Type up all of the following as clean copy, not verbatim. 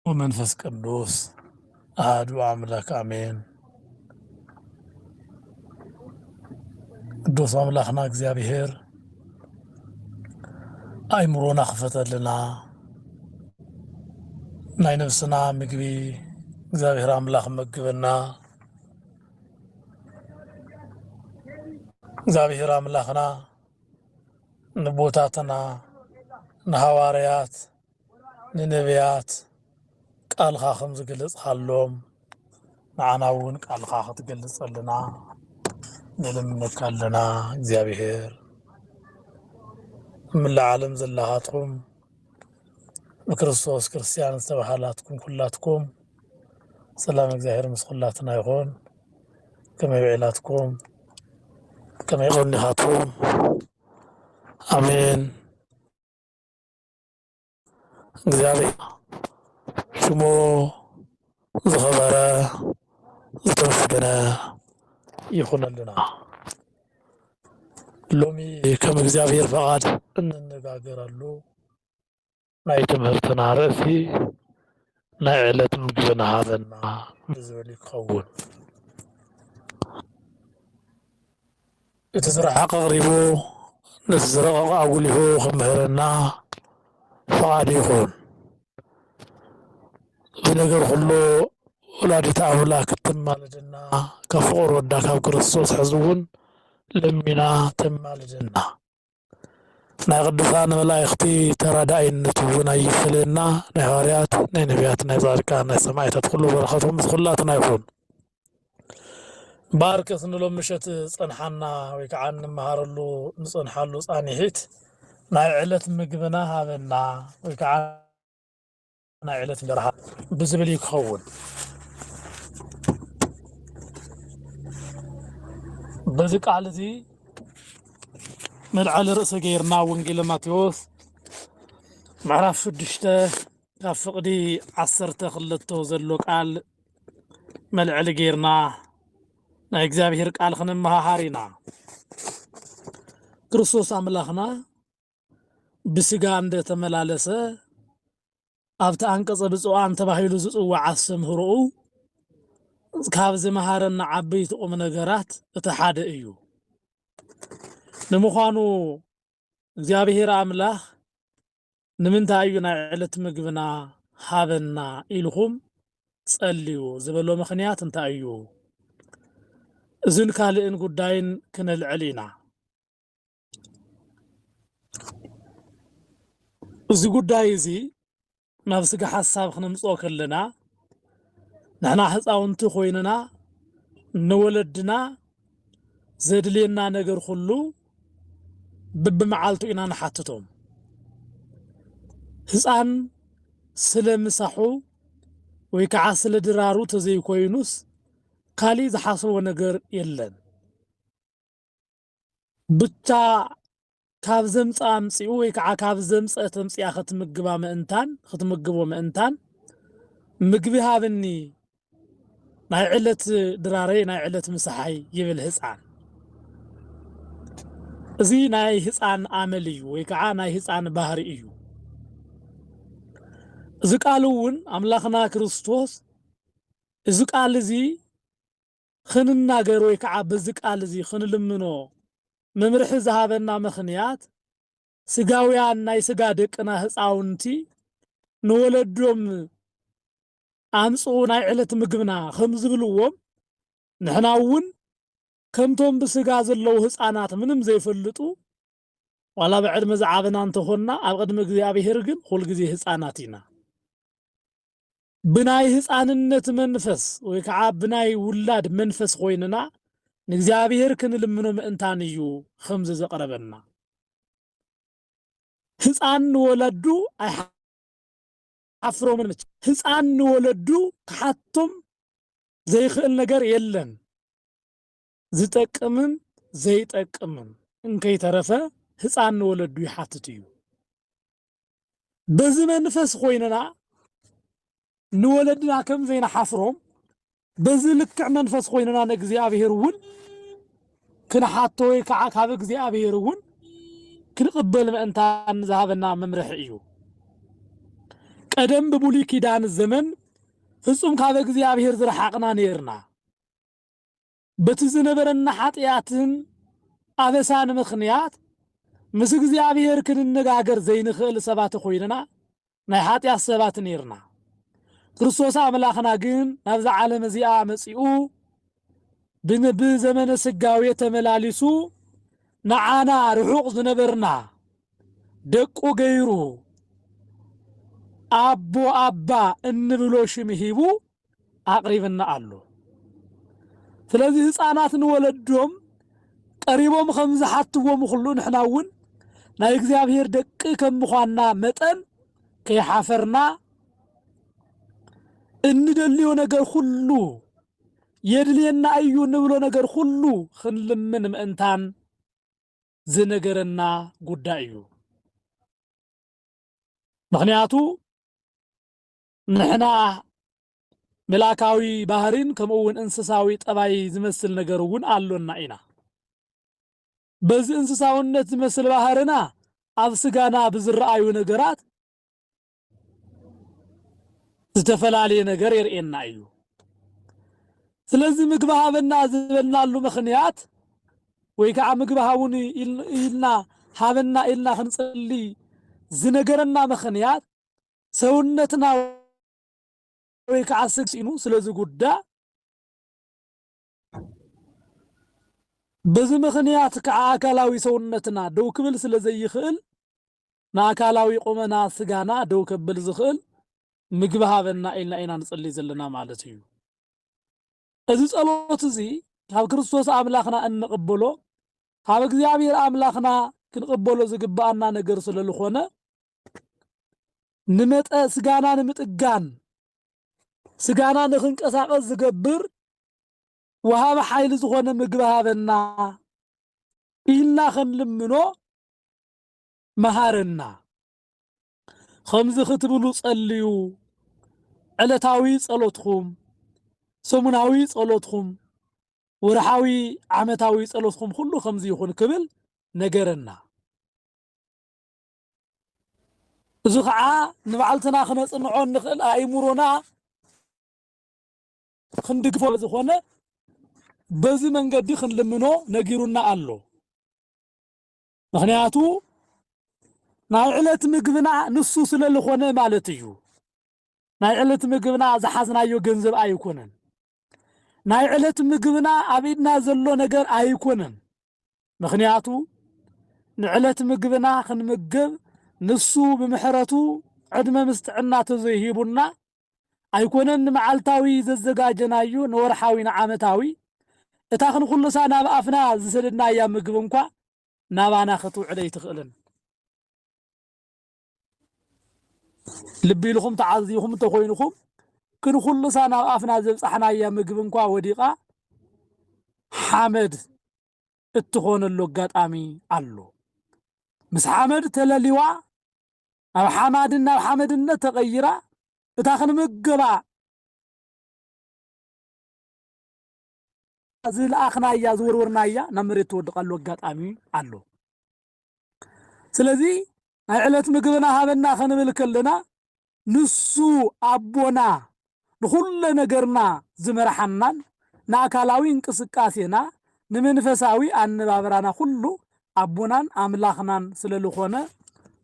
ومنفس قدوس أحد أملاك آمين. قدوس أملاكنا እግዚአብሔር أيمرونا خفتت لنا ናይ ነፍስና ምግቢ እግዚአብሔር አምላክ መግበና እግዚአብሔር አምላክና ንቦታትና ንሐዋርያት ንነቢያት ቃልኻ ከም ዝገልጽሃሎም ንዓናውን ቃልኻ ክትገልጸልና ንልምነካለና እግዚአብሔር من العالم زلهاتكم بكريستوس كريستيان استبحالاتكم كلاتكم سلام እግዚአብሔር مسخلاتنا يكون كما يبعلاتكم كما يقول نهاتكم آمين. እግዚአብሔር ሽሙ ዝኸበረ ዝተመስገነ ይኹነልና። ሎሚ ከም እግዚአብሔር ፈቃድ እንነጋገራሉ ናይ ትምህርትና ርእሲ ናይ ዕለት ምግብና ሃበና ዝብል ይኸውን። እቲ ዝረሓቐ ቀሪቡ ነቲ ዝረቐቐ ኣጉሊሁ ከምህረና ፈቃድ ይኹን። ብነገር ኩሉ ወላዲተ ኣምላክ እትማልደና ካብ ፍቁር ወዳ ካብ ክርስቶስ ሕዚ እውን ለሚና ተማልደና ናይ ቅዱሳን መላእክቲ ተራዳኢነት እውን ኣይፍለና። ናይ ሐዋርያት ናይ ነቢያት ናይ ጻድቃን ናይ ሰማዕታት ኩሉ በረኸቶም ምስኩላትና ይኹን። ባርከስ ንሎም ምሸት ፀንሓና ወይ ከዓ እንመሃረሉ ንፀንሓሉ ፃኒሒት ናይ ዕለት ምግብና ሃበና ወይ ከዓ ናይ ዕለት እንጀራ ብዝብል ይክኸውን። በዚ ቃል እዚ መልዓል ርእሰ ገይርና ወንጌል ማቴዎስ ምዕራፍ 6 ካብ ፍቕዲ 12 ዘሎ ቃል መልዓል ገይርና ናይ እግዚአብሔር ቃል ክንመሃር ኢና። ክርስቶስ አምላክና ብስጋ እንደተመላለሰ ኣብቲ አንቀጸ ብፁዓን ተባሂሉ ዝጽዋዕ አስተምህሮኡ ካብ ዝመሃረና ዓበይቲ ቁም ነገራት እቲ ሓደ እዩ። ንምዃኑ እግዚአብሔር አምላክ ንምንታይ እዩ ናይ ዕለት ምግብና ሃበና ኢልኩም ጸልዩ ዝበሎ ምኽንያት እንታይ እዩ? እዝን ካልእን ጉዳይን ክነልዕል ኢና። እዚ ጉዳይ እዚ ናብ ስጋ ሓሳብ ክነምጽኦ ከለና ንሕና ህፃውንቲ ኮይንና ንወለድና ዘድልየና ነገር ሁሉ ብብመዓልቱ ኢና ንሓትቶም። ህፃን ስለምሳሑ ወይ ከዓ ስለ ድራሩ ተዘይኮይኑስ ካሊእ ዝሓስቦ ነገር የለን። ብቻ ካብ ዘምፃ ኣምፂኡ ወይ ከዓ ካብ ዘምፀት ኣምፂኣ ክትምግቦ ምእንታን ምግቢ ሃብኒ ናይ ዕለት ድራረይ ናይ ዕለት ምሳሓይ ይብል ህፃን። እዚ ናይ ህፃን ኣመል እዩ ወይ ከዓ ናይ ህፃን ባህሪ እዩ። እዚ ቃል እውን ኣምላኽና ክርስቶስ እዚ ቃል እዚ ክንናገር ወይ ከዓ በዚ ቃል እዚ ክንልምኖ መምርሒ ዝሃበና ምኽንያት ስጋውያን ናይ ስጋ ደቅና ህፃውንቲ ንወለዶም ኣምጽኡ ናይ ዕለት ምግብና ከም ዝብልዎም ንሕና እውን ከምቶም ብስጋ ዘለው ህፃናት ምንም ዘይፈልጡ ዋላ ብዕድመ ዝዓበና እንተኾንና ኣብ ቅድሚ እግዚአብሔር ግን ኩል ግዜ ህፃናት ኢና። ብናይ ህፃንነት መንፈስ ወይ ከዓ ብናይ ውላድ መንፈስ ኮይንና ንእግዚአብሔር ክንልምኖ ምእንታን እዩ ከምዚ ዘቕረበና። ህፃን ንወለዱ ኣይሓፍሮምን። ህፃን ንወለዱ ክሓቶም ዘይኽእል ነገር የለን፣ ዝጠቅምን ዘይጠቅምን እንከይተረፈ ህፃን ንወለዱ ይሓትት እዩ። በዚ መንፈስ ኮይንና ንወለድና ከም ዘይነሓፍሮም በዚ ልክዕ መንፈስ ኮይንና ንእግዚአብሔር እውን ክንሓቶ ወይ ከዓ ካብ እግዚአብሔር እውን ክንቅበል ምእንታን ዝሃበና መምርሒ እዩ። ቀደም በብሉይ ኪዳን ዘመን ፍጹም ካብ እግዚአብሔር ዝረሓቅና ነርና በቲ ዝነበረና ኃጢአትን አበሳን ምክንያት ምስ እግዚአብሔር ክንነጋገር ዘይንኽእል ሰባት ኮይንና ናይ ኃጢአት ሰባት ነርና ክርስቶስ አምላኽና ግን ናብዛ ዓለም እዚኣ መጺኡ ብዘመነ ስጋዌ ተመላሊሱ ንዓና ርሑቕ ዝነበርና ደቁ ገይሩ አቦ አባ እንብሎ ሽም ሂቡ አቅሪብና አሉ ስለዚህ ህፃናት ንወለዶም ቀሪቦም ከምዝሓትዎም ሁሉ ንሕናውን ናይ እግዚአብሔር ደቂ ከምዃና መጠን ከይሓፈርና እንደልዮ ነገር ሁሉ የድልየና እዩ ንብሎ ነገር ሁሉ ክንልምን ምእንታን ዝነገረና ጉዳይ እዩ ምክንያቱ ንሕና መላካዊ ባህሪን ከምኡውን እንስሳዊ ጠባይ ዝመስል ነገርውን አሎና ኢና በዚ እንስሳውነት ዝመስል ባህርና ኣብ ስጋና ብዝረአዩ ነገራት ዝተፈላለየ ነገር የርኤና እዩ ስለዚህ ምግብ ሃበና ዝበልናሉ ምክንያት ወይ ከዓ ምግብ ሃቡን ኢልና ሃበና ኢልና ክንጽሊ ዝነገረና ምክንያት ሰውነትና ወይ ከዓ ስግሲኑ ስለዚህ ጉዳይ በዚ ምክንያት ከዓ አካላዊ ሰውነትና ደው ክብል ስለዘይኽእል ንአካላዊ ቁመና ስጋና ደው ክብል ዝኽእል ምግብ ሃበና ኢልና ኢና ንጽሊ ዘለና ማለት እዩ እዚ ጸሎት እዚ ካብ ክርስቶስ አምላኽና እንቅበሎ ካብ እግዚአብሔር አምላኽና ክንቅበሎ ዝግባአና ነገር ስለልኾነ ንመጠ ስጋና ንምጥጋን ስጋና ንኽንቀሳቀስ ዝገብር ወሃብ ኃይል ዝኾነ ምግብ ሃበና ኢልና ክንልምኖ መሃረና ከምዚ ክትብሉ ጸልዩ ዕለታዊ ጸሎትኩም ሰሙናዊ ጸሎትኩም ወርሓዊ ዓመታዊ ጸሎትኩም ሁሉ ከምዚ ይኹን ክብል ነገረና እዚ ከዓ ንባዕልትና ክነጽንዖ ንኽእል አእምሮና ክንድግፎ ዝኾነ በዚ መንገዲ ክንልምኖ ነጊሩና አሎ ምክንያቱ ናይ ዕለት ምግብና ንሱ ስለልኾነ ማለት እዩ ናይ ዕለት ምግብና ዝሓዝናዮ ገንዘብ ኣይኮነን ናይ ዕለት ምግብና አብኢድና ዘሎ ነገር ኣይኮነን ምክንያቱ ንዕለት ምግብና ክንምገብ ንሱ ብምሕረቱ ዕድመ ምስትዕና ተዘይሂቡና ኣይኮነን ንመዓልታዊ ዘዘጋጀናዩ ንወርሓዊ ንዓመታዊ እታ ክንኩሉሳ ናብ አፍና ዝሰደድናያ ምግብ እንኳ ናባና ክትውዕል ኣይትኽእልን ልቢ ኢልኩም ተዓዝይኩም ተኮይንኩም ክንኩሉሳ ናብ አፍና ዘብጻሕናያ ምግብ እንኳ ወዲቃ ሓመድ እትኾነሉ አጋጣሚ አሎ ምስ ሓመድ ተለሊዋ ኣብ ሓማድን ናብ ሓመድነት ተቀይራ እታ ክንምገባ ዝለኣኽናያ ዝወርወርናያ ናብ መሬት ትወድቃሉ አጋጣሚ አሎ ስለዚህ ናይ ዕለት ምግብና ሃበና ክንብል ከለና ንሱ አቦና ንኹሉ ነገርና ዝመርሐናን ንአካላዊ እንቅስቃሴና ንመንፈሳዊ አነባብራና ሁሉ አቦናን አምላኽናን ስለልኾነ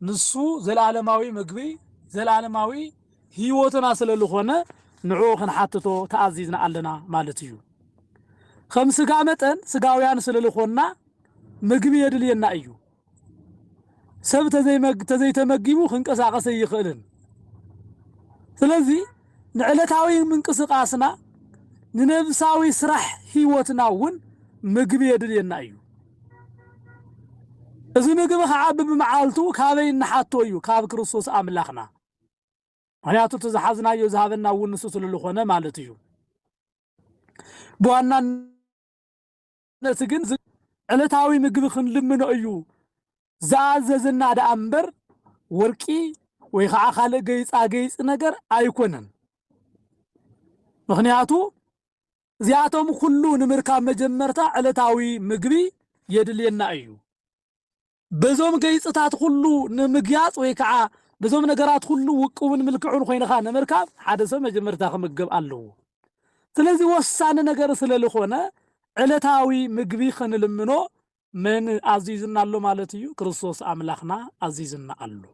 ንሱ ዘላለማዊ ምግቢ ዘላለማዊ ህይወትና ስለልኾነ ንዑ ክንሓትቶ ተኣዚዝና ኣለና ማለት እዩ ከም ስጋ መጠን ስጋውያን ስለልኾና ምግቢ የድልየና እዩ ሰብ ተዘይተመጊቡ ክንቀሳቀስ ይኽእልን ስለዚህ ንዕለታዊ ምንቅስቃስና ንነብሳዊ ስራሕ ህይወትና እውን ምግቢ የድልየና እዩ እዚ ምግቢ ከዓ ብመዓልቱ ካበይ ንሓቶ እዩ ካብ ክርስቶስ አምላኽና ምክንያቱ ተዝሓዝናዮ ዝሃበና እውን ንሱ ስለልኾነ ማለት እዩ ብዋናነት ግን ዕለታዊ ምግቢ ክንልምኖ እዩ ዝኣዘዝና ደኣ እምበር ወርቂ ወይ ከዓ ካልእ ገይፃገይፅ ነገር ኣይኮነን ምክንያቱ እዚኣቶም ኩሉ ንምርካብ መጀመርታ ዕለታዊ ምግቢ የድልየና እዩ በዞም ገይፅታት ሁሉ ንምግያጽ ወይ ከዓ بزوم نجارات كله وقوم ملكعون خوين خان مركب حادثة مجمر تاخ مجب الله سلازي وسان نجار سلالي خونا علتاوي مجبي خن لمنو من عزيزنا الله مالتيو كريستوس أملاخنا عزيزنا الله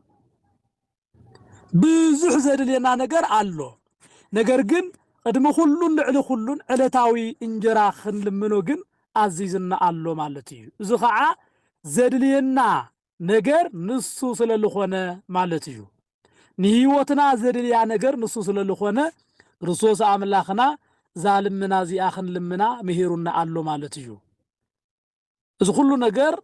بزح زاد لينا نجار الله نجار جن قدم كلون على كلون علتاوي إنجرا خن لمنو جن عزيزنا الله مالتيو زخاء زاد لينا نجار نصو سلالي خونا مالتيو نهيوتنا زاد لينا نجار نصو سلالي خونا كريستوس أملاخنا ظالم منازي آخن لمنا مهيرنا الله مالتيو إذا كله نجار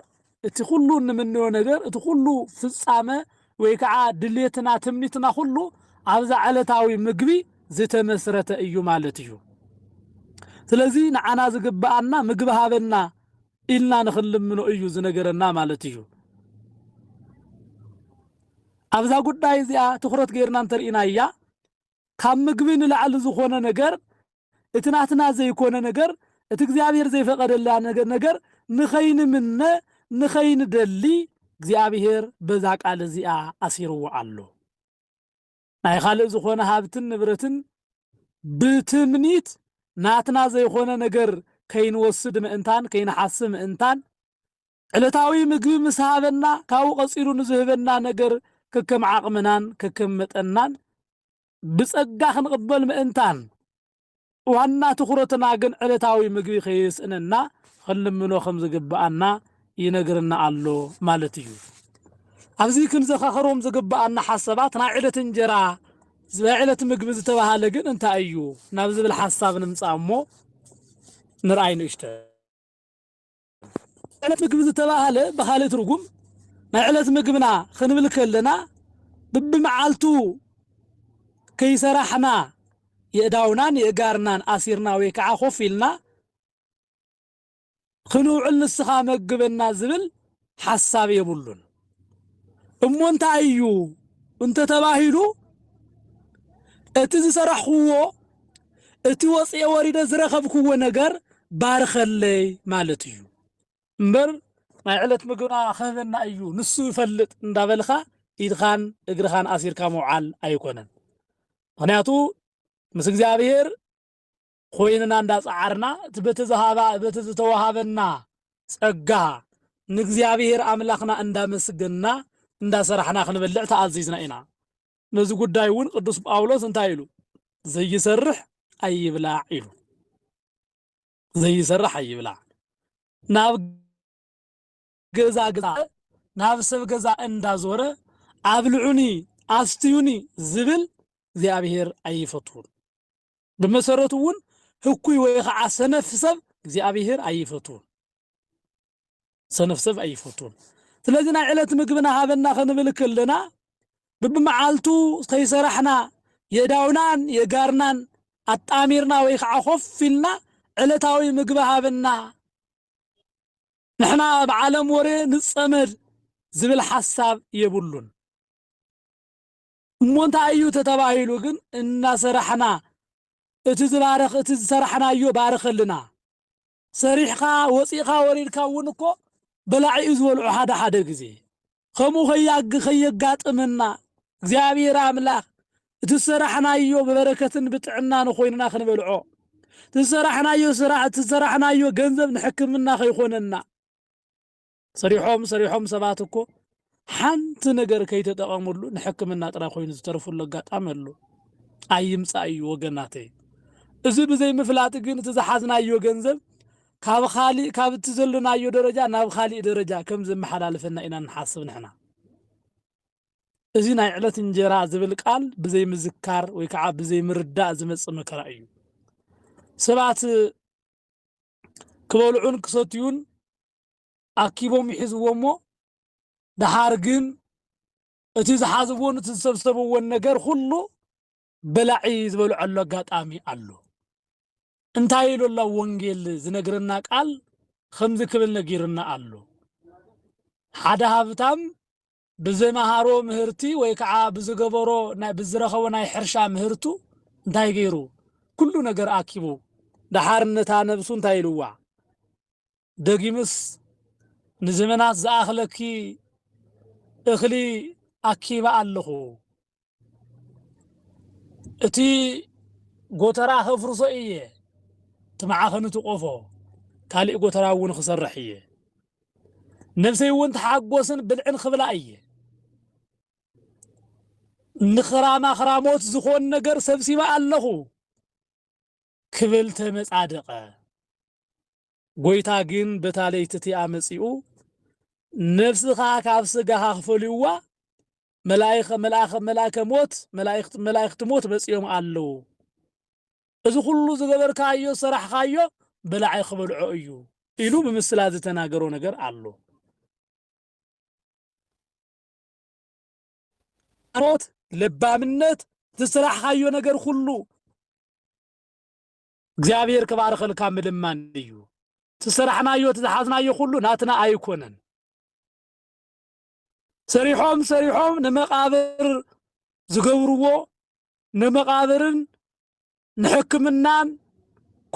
تخلو منه نجار تخلو في السامة ويكعا دليتنا تمنيتنا كله عاوزة على تاوي مقبي زيت مسرة أيو مالتيو سلازين عنا زقبعنا مقبها بنا إلا نخل منه أيو زنجرنا مالتيو عاوزة قد دايزيا تخرط غيرنا انترئنا إياه كم مقبين لعل زخونا نجار اتناتنا زي كونا نجر اتكزيابير زي فقد الله نجر نخين منه نخين دلي زيابير بزاك على زيا أسيرو علو ناي خالق زخونا هابتن نبرتن بتمنيت ناتنا زي خونا نجر كين وصد مئنتان كين حاسم مئنتان علتاوي مقبي مسهابنا كاو قصيرو نزهبنا نجر ككم عقمنان ككم متأنان بس أقاخ نقبل مئنتان وانا تخرتنا جن علتاوي مقبي خيس إننا خل منو خمس جبأنا ينقرنا علو مالتيو أبزي كن زخخروم زجبأنا حساباتنا عيلة انجرا عيلة مقبي زتوها لجن انت أيو نبذ بالحساب نمسامو نرأينا اشتا عيلة مقبي زتوها له بخالة رقم عيلة مقبنا خنبلك لنا بمعالتو كي سرحنا يداونان يقارنان أسيرنا ويكعا خوفيلنا خنوع النسخة مقبنا زبل حساب يبولون انت أيو انت تباهلو اتز سرحوو اتوصي وريد زرخبكو نجر بارخ اللي مالتيو مبر ما علت مقبنا خذنا أيو نسو يفلت اندابلخا إدخان اقرخان أسير كاموعال أيكونن غنياتو مس እግዚአብሔር ኮይንና እንዳጻዓርና በተዘተዋሃበና ጸጋ ንእግዚአብሔር አምላኽና እንዳመስገንና እንዳሰራሕና ክንበልዕ ተአዚዝና ኢና ነዚ ጉዳይ እውን ቅዱስ ጳውሎስ እንታይ ኢሉ ዘይሰርሕ አይብላዕ ኢሉ ዘይሰርሕ አይብላዕ ናብ ገዛ ናብ ሰብ ገዛ እንዳዞረ አብልዑኒ አስትዩኒ ዝብል እግዚአብሔር አይፈቱን بمسارتون هكوي ويخع سنف سب እግዚአብሔር አይፈቱን سنف سب አይፈቱን ስለዚህና ዕለት ምግብና ሃበና ከንብልክልና በብመዓልቱ ከይሰራሕና የዳውናን የጋርናን አጣሚርና ወይኸዓ ኾፊልና ዕለታዊ ምግብ ሃበና ንሕና በዓለም ወሬ ንጸመድ ዝብል ሐሳብ የብሉን እሞንታ እዩ ተተባሂሉ ግን እናሰራሕና اتزبارخ اتزسرحنا ايو بارخلنا سريحخا وصيخا وريدكا ونكو بلاعي ازولعو حدا غزي خمو خيقاطمنا እግዚአብሔር አምላክ اتزسرحنا ايو ببركتن بطعنا نخويننا خنبلعو تزسرحنا ايو تزسرحنا ايو ገንዘብ نحكمنا خيخوننا سريحهم سباتكو حنت ነገር ከይተጠቀሙሉ نحكمنا ጥራ ኮይኑ ዝተረፉሉ አጋጣመሉ አይምጻ እዩ ወገናተይ እዚ بزي مفلات ግን ተዛሓዝናዮ ገንዘብ ካብ ኻሊ ካብ ትዘልናዮ ደረጃ ናብ ኻሊ ደረጃ ከም ዝመሓላለፈና ኢና ንሓስብ ንሕና እዚ ናይ ዕለት እንጀራ ዝብል ቃል بزي ምዝካር ወይ ከዓ بزي ምርዳእ ዝመጽእ መከራ እዩ ሰባት ክበልዑን ክሰትዩን ኣኪቦም ይሕዝዎሞ ድሓር ግን እቲ ዝሓዝዎን እቲ ዝሰብሰብዎን ነገር ሁሉ በላዒ ዝበልዐሉ አጋጣሚ አሉ እንታይ ኢሉላ ወንጌል ዝነግረና ቃል ከምዚ ክብል ነጊርና አሉ ሓደ ሃብታም ብዘማሃሮ ምህርቲ ወይ ከዓ ብዝገበሮ ናይ ብዝረኸቦ ናይ ሕርሻ ምህርቱ እንታይ ገይሩ ኩሉ ነገር አኪቡ ድሓርነታ ነብሱ እንታይ ኢልዋ ደጊምስ ንዘመናት ዝኣኽለኪ እኽሊ أكيبا اللهو اتي قوترا خفرصو إيه تمعا خنتو قفو كالي قوترا ون خسرحيه نفسي وانت حقوسن بلعن خبلا إيه نخرام خراموت زخون نجر سبسيبا اللهو كبل تمس عادقة قويتا جين بتالي تتي أمسيو نفسها كافسجها خفليوا ملاك موت ملايخ تموت بس يوم قالو إذا كله زجبر كايو صرح كايو بلا يخبر عيو إلو بمثل هذا تناجرون نجر قالو موت لبامنت تسرح كايو نجر كله እግዚአብሔር ከባረኸል ካምል ማንዩ ተሰራሕናዮ ተዛሓዝናዮ ሁሉ ናትና አይኮነን ሰሪሖም ንመቃብር ዝገብርዎ ንመቃብርን ንሕክምናን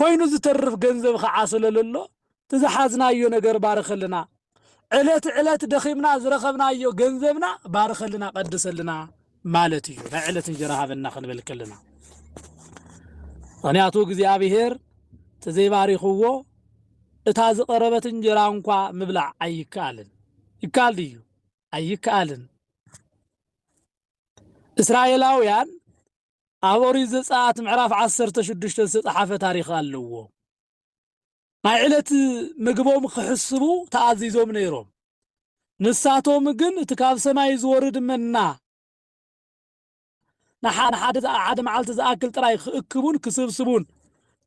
ኮይኑ ዝተርፍ ገንዘብ ከዓሰለለሎ ተዛሓዝናዮ ነገር ባረኸልና ዕለት ደኺምና ዝረኸብናዮ ገንዘብና ባረኸልና ቀድሰልና ማለት እዩ ናይ ዕለት እንጀራ ሃበና ክንበልከልና أنا أتوقع እግዚአብሔር ተዘይባሪኽዎ እታ ዝቀረበት እንጀራ እንኳ ምብላዕ አይካልን ይካልዩ አይካልን እስራኤላውያን ኣብ ኦሪት ዘጸአት ምዕራፍ 16 ዝተጻሕፈ ታሪኽ ኣለዎ ናይ ዕለት ምግቦም ክሕስቡ ተኣዚዞም ነይሮም ንሳቶም ግን እቲ ካብ ሰማይ ዝወርድ መና ሓደ መዓልቲ ዝኣክል ጥራይ ክእክቡን ክስብስቡን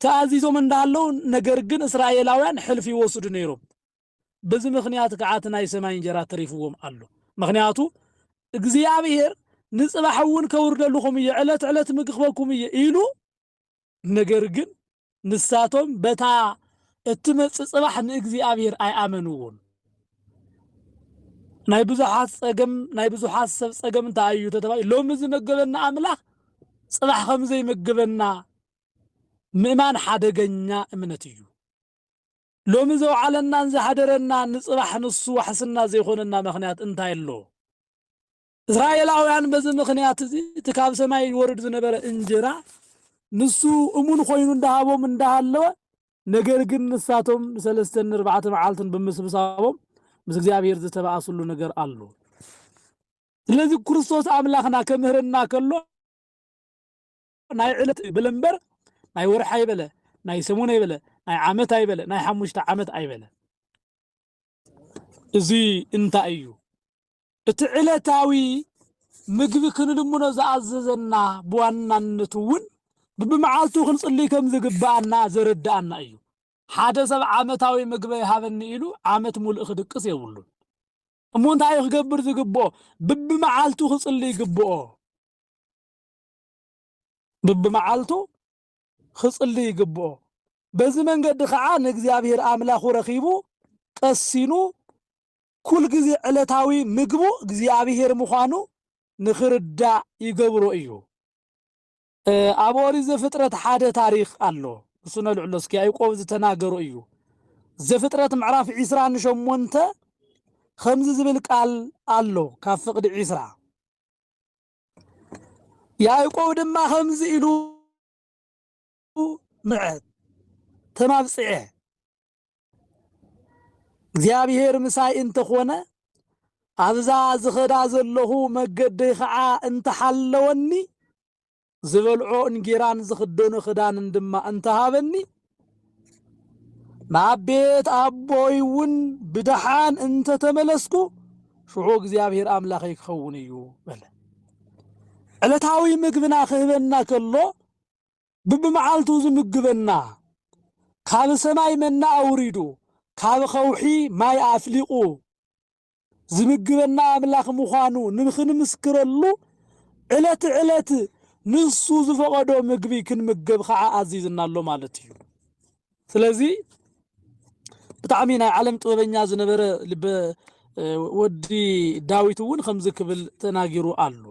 ተኣዚዞም እንዳለው ነገር ግን እስራኤላውያን ሕልፍ ይወስዱ ነይሮም በዚ ምኽንያት ከዓት ናይ ሰማይ እንጀራ ተሪፍዎም ኣሎ ምኽንያቱ እግዚአብሔር ንጽባሕውን ከውርደልኩም ዕለት ምግኽበኩም ኢሉ ነገር ግን ንሳቶም በታ እትመጽ ጽባሕ ንእግዚአብሔር ኣይኣመኑውን ናይ ብዙሓት ጸገም ናይ ብዙሓት ሰብ ጸገም ታዩ ተባይ ሎም ዝመገበና አምላኽ ጽባሕ ከም ዘይመገበና ምእማን ሓደገኛ እምነት እዩ ሎም ዘውዓለና ዝሓደረና ንጽባሕ ንሱ ወሕስና ዘይኾነና ምኽንያት እንታይ ኣሎ እስራኤላውያን በዚ ምኽንያት እዚ ትካብ ሰማይ ይወርድ ዝነበረ እንጀራ ንሱ እሙን ኮይኑ እንዳሃቦም እንዳሃለወ ነገር ግን ንሳቶም 3-4 መዓልትን ብምስብሳቦም ምስ እግዚአብሔር ዝተባኣሱሉ ነገር ኣሎ ስለዚህ ክርስቶስ አምላኽና ከምህርና ከሎ ናይ ዕለት ብለምበር ናይ ወርሕ አይበለ ናይ ሰሙን አይበለ ናይ ዓመት አይበለ ናይ 5 ዓመት አይበለ እዚ እንታይ እዩ እቲ ዕለታዊ ምግቢ ክንልሙኖ ዝኣዘዘና ብዋናነቱውን ብመዓልቱ ክንጽልይ ከም ዝግባአና ዘረዳአና እዩ ሓደ ሰብ ዓመታዊ ምግቢ ይሃበኒ ኢሉ ዓመት ሙሉእ ክድቅስ የብሉ እሙንታይ ክገብር ዝግብኦ ብመዓልቱ ክጽልይ ይግብኦ ብመዓልቱ ክጽልይ ይግብኦ በዚ መንገዲ ከዓ ንእግዚአብሔር አምላኹ ረኺቡ ቀሲኑ ኩል ጊዜ ዕለታዊ ምግቡ እግዚአብሔር ምዃኑ ንኽርዳ ይገብሮ እዩ ኣብ ኦሪት ዘፍጥረት ሓደ ታሪኽ ኣሎ እሱ ነልዕሎ እስኪ ያዕቆብ ዝተናገሩ እዩ ዘፍጥረት ምዕራፍ 28 ከምዚ ዝብል ቃል ኣሎ ካብ ፍቅዲ 20 ያዕቆብ ድማ ከምዚ ኢሉ ምዕት ተማብጽዐ እግዚአብሔር ምሳይ እንተኾነ ኣብዛ ዝኸዳ ዘለኹ መገደይ ከዓ እንተሓለወኒ ዝበልዖ እንጌራን ዝኽደኑ ክዳንን ድማ እንተሃበኒ ናብ ቤት ኣቦይውን ብድሓን እንተተመለስኩ ሽዑ እግዚአብሔር አምላኸይ ክኸውን እዩ በለ ዕለታዊ ምግብና ክህበና ከሎ ብመዓልቱ ዝምግበና ካብ ሰማይ መና አውሪዱ ካብ ኸውሒ ማይ አፍሊቁ ዝምግበና አምላኽ ምዃኑ ንኽንምስክረሉ ዕለት ንሱ ዝፈቀዶ ምግቢ ክንምገብ ከዓ አዚዝና ኣሎ ማለት እዩ ስለዚ ብጣዕሚ ናይ ዓለም ጥበበኛ ዝነበረ ልበ ወዲ ዳዊት እውን ከምዚ ክብል ተናጊሩ ኣሎ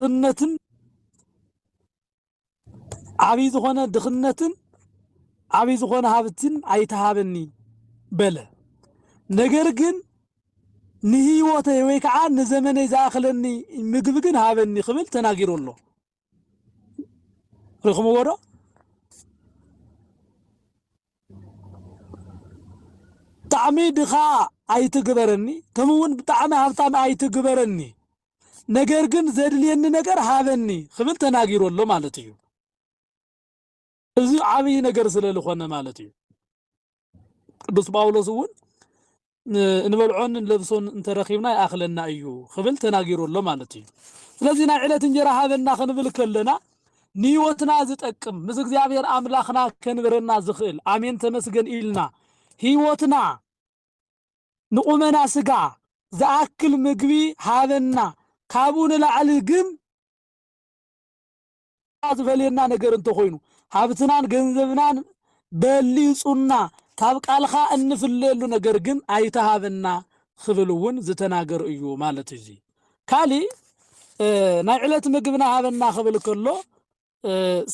ድኽነትን ዓብይ ዝኾነ ድኽነትን ዓብይ ዝኾነ ሃብትን ኣይተሃበኒ بلا نجرجن نهيوته ويكعان نزمن يزاخلني مجبجن هابني خبل تناجر الله رخم ورا طعمي دخا أي تجبرني كمون طعمي هفتام أي تجبرني نجرجن زاد لي إن نجر هابني خبل تناجر الله مالتيو إذا عمي نجر سلالة خوانا مالتيو بس باولو سوون نبلعون لبسون انت رخيبنا أخلنا أيو خبل تناجر الله مالتيو لازم عيلة نجرا هابنا خنبل كلنا نيوتنا زت أكم مسك زيابير أملاخنا كنبرنا زخيل آمين تمسجن إلنا هيوتنا نقومنا سجع زأكل مجبي هذنا كابون العلقم أزفلينا نجر انتخوينو هابتنا جنزبنا بليصنا تابق الخا أن في الليل نجرجن أيتهابنا خبلون زتناجر أيو مالتجي كالي نعلة مجبنا هذنا خبل كله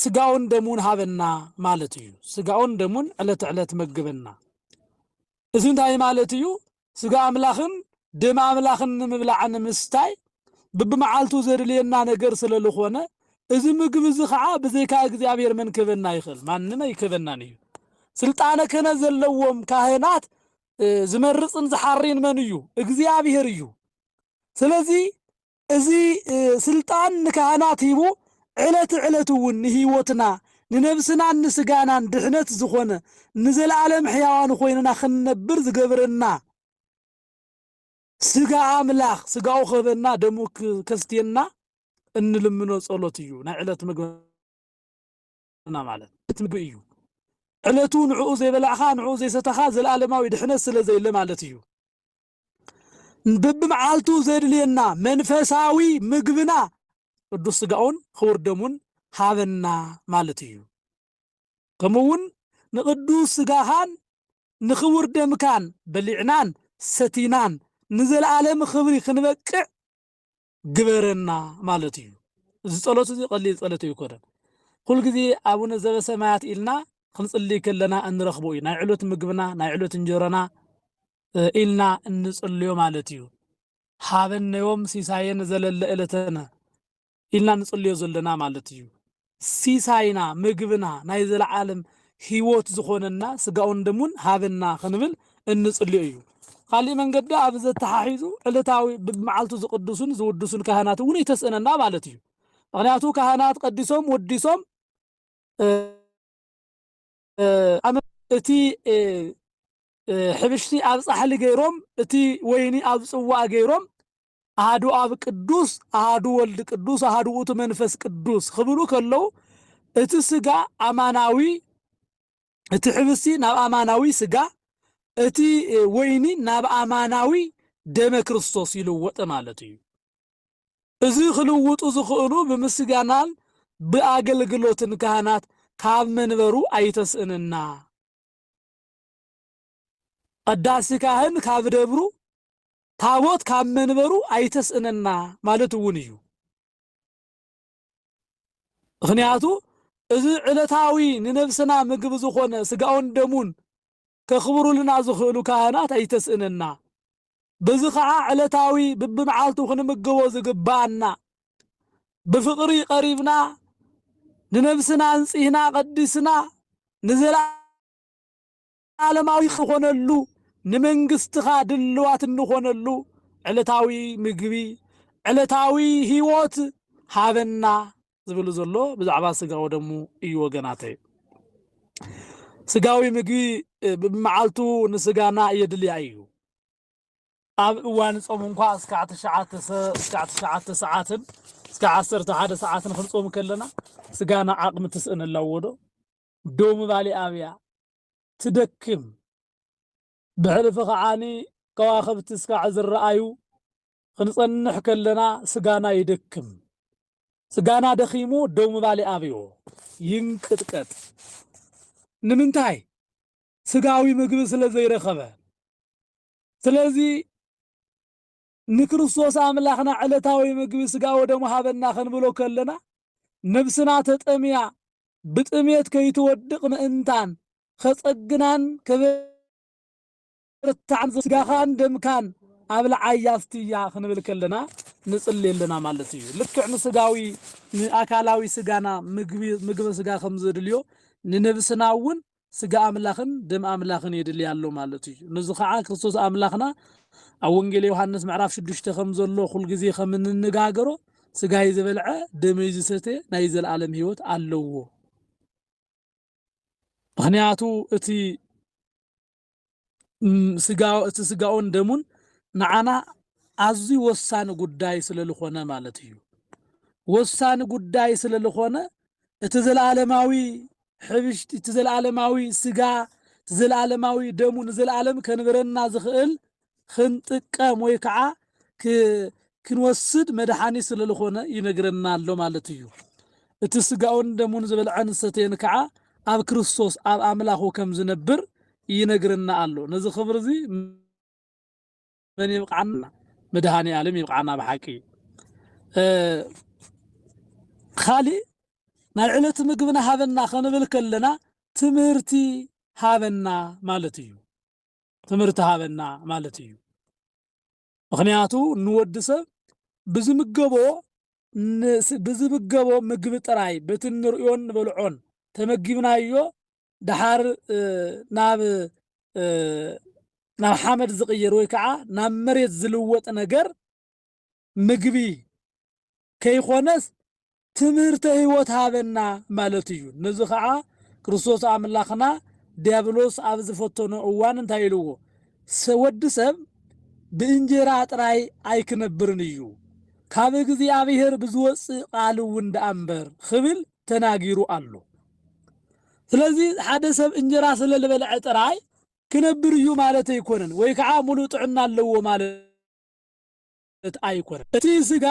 سجاون دمون هابنا مالتيو سجاون دمون علت مجبنا إذن تاي مالتيو سجا أملاخن دم أملاخن مبلعن مستاي ببمعالتو زر لينا نجر سلالخونة إذن مجب زخعة بزيكا إجزابير من كذنا يخل ما نما يكذنا نيو سلطانة كنزل لوم كاهنات زمرصن زحارين منيو إجزابير يو سلازي إزي سلطان كاهنات يبو علت ونهيوتنا ننفسنا نسجانا دحنت زخونة نزل عالم حيوان خويننا خنبر زقبرنا سجا عملاخ سجا وخذنا دمو كستينا ان لمنو صلوتيو نعلت مغنا مالت تمبيو علتو نعو زي بلعخا نعو زي ستخا زل عالماوي دحنت سلا زي لمالتيو نبب معالتو زي لينا منفساوي مغبنا قدوس سجاون خور دمون هذنا مالتيو كمون نقدوس سجاهان نخور دمكان بلعنان ستينان نزل عالم خبري خنبقع جبرنا مالتيو زصلوت زي قليل صلاتيو كودن كل غزي ابونا زبسمات إلنا خنصلي كلنا انرخبو نا علوت مغبنا نا علوت انجرنا إلنا نصليو مالتيو حابن يوم سيساين زلل التنا إلنا نصليو زلنا مالتيو سيساينا مغبنا نايزل عالم هيوت زخوننا سغاون دمون هابنا خنبل انصليو خالي من قد أبز التحاحيزو علتاوي بمعالتو زقدسون زودسون كهانات وني تسألنا مالتيو غنياتو كهانات قدسوم ودسوم أما اتي حبشتي أبز أحلي غيروم اتي ويني أبز أوا غيروم أهادو أب قدوس أهادو ولد قدوس أهادو أوتو منفس قدوس خبرو كلو اتي سقا أماناوي اتي حبشتي ناب أماناوي سقا اتي ويني ناب أماناوي دم كريستوس يلوط مالتيو ازي خلوطو زخلو بمسغانال بأገልግሎትን ካህናት ካብ መንበሩ አይተስእንና قداس ካህን ካብ ደብሩ ታቦት ካብ መንበሩ አይተስእንና ማለት ውንዩ ምክንያቱ እዚ ዕለታዊ ንነፍስና ምግብ ዝኾነ ስጋውን ደሙን ከኽብሩልና ዝኽእሉ ካህናት አይተስእንና በዚ ከዓ ዕለታዊ ብብመዓልቱ ክንምገቦ ዝግባአና بفقري قريبنا ننفسنا نصيحنا قدسنا نزل عالماوي خونلو نمنغستخا دلوات نخونلو علتاوي مغبي علتاوي هيوت هابنا زبلو زلو بزعبا سغاو دمو اي وغناتي سغاوي مغبي بمعالتو نسغانا يدلي ايو اب وان صوم انكو اسكعت ساعات كعصرت هذا ساعات نخلصوم كلنا سجانا عقم تسأل اللودو دوم بالي أبيا تدكم بعرف عاني كواخب تسكع الرأيو خنصنح كلنا سجانا يدكم سجانا دخيمو دوم بالي أبيو ينكتكت نمنتاي سجاوي مقبس لزي رخبه سلازي نكرسوس أملاخنا علتاوي مقبي سقا ودمو هابنا خنبلو كلنا نفسنا تتأميا بتأميت كي تودق مئنتان خصقنان كبه ርታዕን ስጋኻን ደምካን አብላ አያስትያ ክንብል ከለና ንጽልየለና ማለት እዩ ልክዕ ንስጋዊ ንአካላዊ ስጋና ምግብ ስጋ ከም ዝድልዮ ንነብስናውን ስጋ አምላኽን ደም አምላኽን ይድል ያለው ማለት እዩ ንዙ ከዓ ክርስቶስ አምላኽና ኣብ ወንጌል ዮሐንስ ምዕራፍ 6 ከም ዘሎ ኩል ግዜ ከም እንነጋገሮ ስጋይ ዝበልዐ ደመይ ዝሰተ ናይ ዘለዓለም ህይወት ኣለዎ ምክንያቱ እቲ ስጋውን ደሙን ንዓና ኣዝዩ ወሳኒ ጉዳይ ስለልኾነ ማለት እዩ ወሳኒ ጉዳይ ስለልኾነ እቲ ዘለዓለማዊ ሕብሽቲ እቲ ዘለዓለማዊ ስጋ እቲ ዘለዓለማዊ ደሙን ዘለዓለም ከንበረና ዝኽእል ክንጥቀም ወይ ከዓ ክንወስድ መድሓኒት ስለልኾነ ይነግረና ኣሎ ማለት እዩ እቲ ስጋውን ደሙን ዝበልዐን ሰተየን ከዓ ኣብ ክርስቶስ ኣብ ኣምላኹ ከም ዝነብር ይነግረና ኣሎ ነዚ ኽብር እዚ መን ይብቃዕና መድሃኒ ዓለም ይብቃዕና ብሓቂ ካሊእ ናይ ዕለት ምግብና ሃበና ክንብል ከለና ትምህርቲ ሃበና ማለት እዩ ትምህርቲ ሃበና ማለት እዩ ምክንያቱ ንወድሰብ ብዝምገቦ ምግቢ ጥራይ በቲ ንርእዮን ንበልዖን ተመጊብናዮ ድሓር ናብ ሓመድ ዝቕየር ወይ ከዓ ናብ መሬት ዝልወጥ ነገር ምግቢ ከይኾነስ ትምህርተ ህይወት ሃበና ማለት እዩ ነዚ ከዓ ክርስቶስ አምላኽና ዲያብሎስ ኣብ ዝፈተኖ እዋን እንታይ ኢልዎ ወዲ ሰብ ብእንጀራ ጥራይ ኣይክነብርን እዩ ካብ እግዚአብሔር ብዝወፅእ ቃል እውን ደኣምበር ክብል ተናጊሩ ኣሎ ስለዚ ሓደ ሰብ እንጀራ ስለልበልዐ ጥራይ ክነብር እዩ ማለት ኣይኮነን ወይ ከዓ ሙሉእ ጥዕና ኣለዎ ማለት ኣይኮነን እቲ ስጋ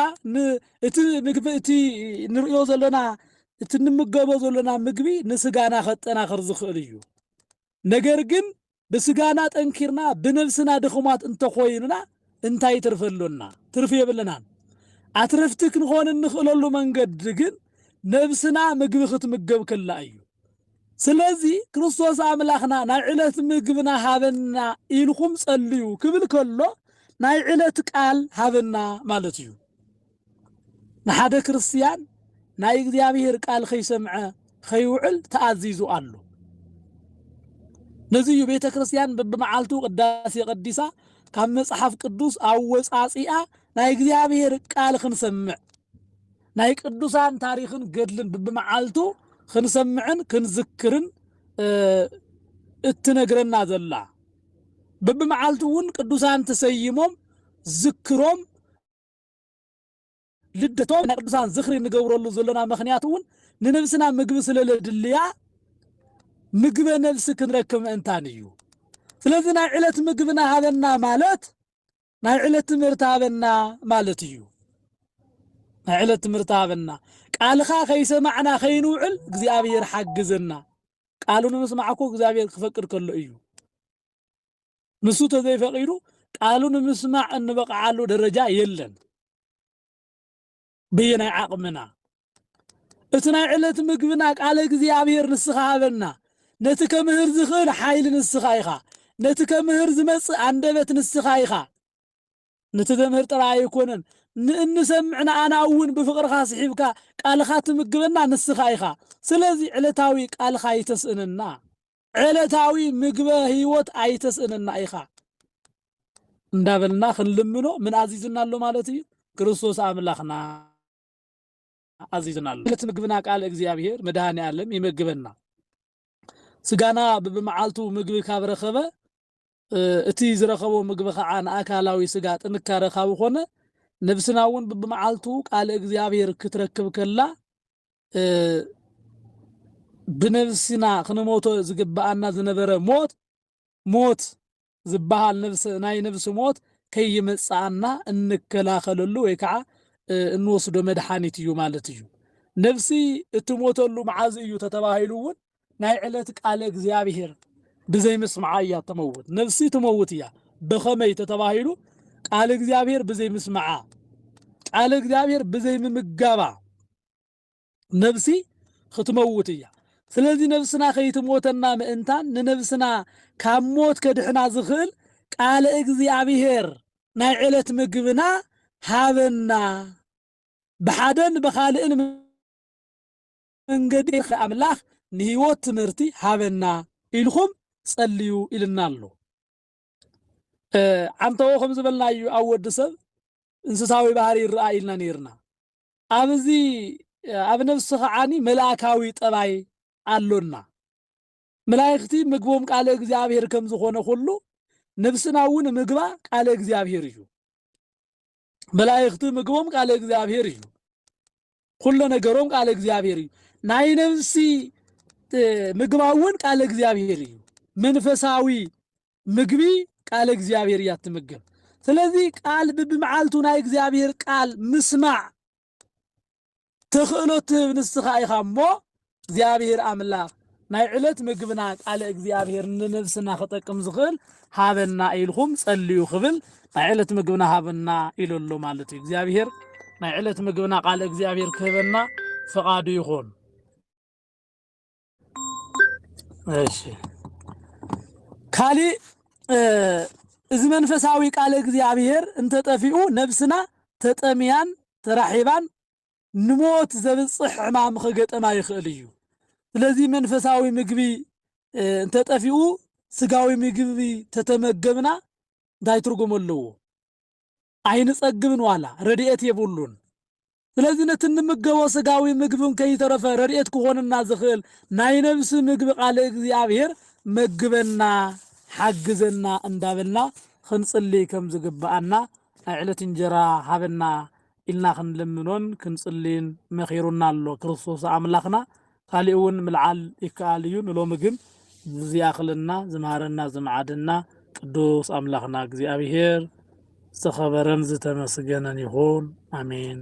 እቲ ምግቢ እቲ ንርእዮ ዘለና እቲ ንምገቦ ዘለና ምግቢ ንስጋና ከጠናኽር ዝኽእል እዩ ነገር ግን ብስጋና ጠንኪርና ብነፍስና ድኹማት እንተኾይንና እንታይ ትርፈሎና ትርፍ የብልናን ኣትረፍቲ ክንኾን እንኽእለሉ መንገዲ ግን ነብስና ምግቢ ክትምገብ ከላ እዩ ስለዚ ክርስቶስ አምላኽና ናይ ዕለት ምግብና ሃበና ኢልኩም ጸልዩ ክብል ከሎ ናይ ዕለት ቃል ሃበና ማለት እዩ ንሓደ ክርስቲያን ናይ እግዚአብሔር ቃል ከይሰምዐ ከይውዕል ተኣዚዙ ኣሎ ነዚ እዩ ቤተ ክርስቲያን በብመዓልቱ ቅዳሴ ቀዲሳ ካብ መጽሐፍ ቅዱስ ኣወጻጺኣ ናይ እግዚአብሔር ቃል ክንሰምዕ ናይ ቅዱሳን ታሪኽን ገድልን በብመዓልቱ ክንሰምዕን ክንዝክርን እትነግረና ዘላ በብመዓልቱ እውን ቅዱሳን ተሰይሞም ዝክሮም ልደቶም ናይ ቅዱሳን ዝኽሪ ንገብረሉ ዘለና ምኽንያት እውን ንነብስና ምግቢ ስለለድልያ ምግበ ነፍሲ ክንረክብ ምእንታን እዩ ስለዚ ናይ ዕለት ምግብና ሃበና ማለት ናይ ዕለት ትምህርቲ ሃበና ማለት እዩ ናይ ዕለት ትምህርቲ ሃበና ቃልኻ ከይሰማዕና ከይንውዕል እግዚአብሔር ሓግዘና ቃሉ ንምስማዕኮ እግዚአብሔር ክፈቅድ ከሎ እዩ ንሱ ተዘይፈቂዱ ቃሉ ንምስማዕ እንበቃዓሉ ደረጃ የለን ብየናይ ዓቅምና እቲ ናይ ዕለት ምግብና ቃል እግዚአብሔር ንስኻ ሃበና ነቲ ከምህር ዝኽእል ሓይል ንስኻ ኢኻ ነቲ ከምህር ዝመጽእ አንደበት ንስኻ ኢኻ ነቲ ዘምህር ጥራይ ኣይኮነን ንሰምዕና ኣና እውን ብፍቅርኻ ስሒብካ ቃልኻ ትምግበና ንስኻ ኢኻ ስለዚ ዕለታዊ ቃልኻ ይተስእንና ዕለታዊ ምግበ ህይወት ኣይተስእንና ኢኻ እንዳበልና ክንልምኖ ምን ኣዚዝና ኣሎ ማለት እዩ ክርስቶስ አምላኽና ኣዚዝና ኣሎ ዕለት ምግብና ቃል እግዚአብሔር መድሃኒ ዓለም ይመግበና ስጋና በብመዓልቱ ምግቢ ካብ ረኸበ እቲ ዝረኸቦ ምግቢ ከዓ ንኣካላዊ ስጋ ጥንካረ ካብ ኮነ ነብስና እውን በብመዓልቱ ቃል እግዚአብሔር ክትረክብ ከላ ብነብስና ክንሞቶ ዝግባአና ዝነበረ ሞት ዝበሃል ናይ ነብስ ሞት ከይመጻአና እንከላኸለሉ ወይ ከዓ እንወስዶ መድሓኒት እዩ ማለት እዩ ነብሲ እትሞተሉ መዓዝ እዩ ተተባሂሉ እውን ናይ ዕለት ቃል እግዚአብሔር ብዘይ መስማዓ እያ ተመውት ነፍሲ ትመውት እያ በኸመይ ተተባሂሉ ቃል እግዚአብሔር ብዘይ መስማዓ ቃል እግዚአብሔር ብዘይ ምምጋባ ነፍሲ ክትመውት እያ ስለዚህ ነፍስና ከይትሞተና ምእንታን ንነፍስና ካብ ሞት ከድሕና ዝኽእል ቃል እግዚአብሔር ናይ ዕለት ምግብና ሃበና بحدن بخالئن መንገዲ አምላኽ ንህይወት ትምህርቲ ሃበና ኢልኹም ጸልዩ ኢልናሎ አንተው ከም ዝበልናዩ ኣብ ወዲ ሰብ እንስሳዊ ባህሪ ይርአ ኢልና ነርና ኣብዚ ኣብ ነፍስ ኸዓኒ መልአካዊ ጠባይ ኣሎና መላእክቲ ምግቦም ቃለ እግዚአብሔር ከም ዝኾነ ሁሉ ነፍስናውን ምግባ ቃለ እግዚአብሔር እዩ መላእክቲ ምግቦም ቃለ እግዚአብሔር እዩ ሁሉ ነገሮም ቃለ እግዚአብሔር እዩ ናይ ነፍሲ ምግባውን ቃለ እግዚአብሔር እዩ መንፈሳዊ ምግቢ ቃለ እግዚአብሔር ያትመገብ ስለዚህ ቃል በመዓልቱ ናይ እግዚአብሔር ቃል ምስማዕ ተኽእሎት ንስኻ ኢኻሞ እግዚአብሔር አምላኽ ናይ ዕለት ምግብና ቃለ እግዚአብሔር ንነፍስና ኸጠቅም ዝኽእል ሃበና ኢልኹም ጸልዩ ኽብል ናይ ዕለት ምግብና ሃበና ኢሉሎ ማለት እዩ እግዚአብሔር ናይ ዕለት ምግብና ቃለ እግዚአብሔር ክህበና ፈቃዱ ይኹን እሺ ካሊ እዚ መንፈሳዊ ቃለ እግዚአብሔር እንተጠፊኡ ነፍስና ተጠሚያን ተራሒባን ንሞት ዘብጽሕ ሕማም ኸገጠማ ይኽእል እዩ ስለዚህ መንፈሳዊ ምግቢ እንተጠፊኡ ስጋዊ ምግቢ ተተመገብና እንታይ ትርጉም ኣለዎ አይንጸግብን ዋላ ረድኤት የብሉን ስለዚህ ነትንምገቦ ስጋዊ ምግብን ከይተረፈ ረድኤት ክኾንና ዝኽእል ናይ ነፍስ ምግቢ ቃለ እግዚአብሔር መግበና ሓግዘና እንዳበልና ክንጽልይ ከም ዝግባአና ናይ ዕለት እንጀራ ሃበና ኢልና ክንልምኖን ክንጽልይን መኺሩና ኣሎ ክርስቶስ አምላኽና ካሊኡን ምልዓል ይከኣል እዩ ንሎሚ ግን ዝያኽልና ዝማሃረና ዝመዓድና ቅዱስ አምላኽና እግዚአብሔር ዝተኸበረን ዝተመስገነን ይኹን አሜን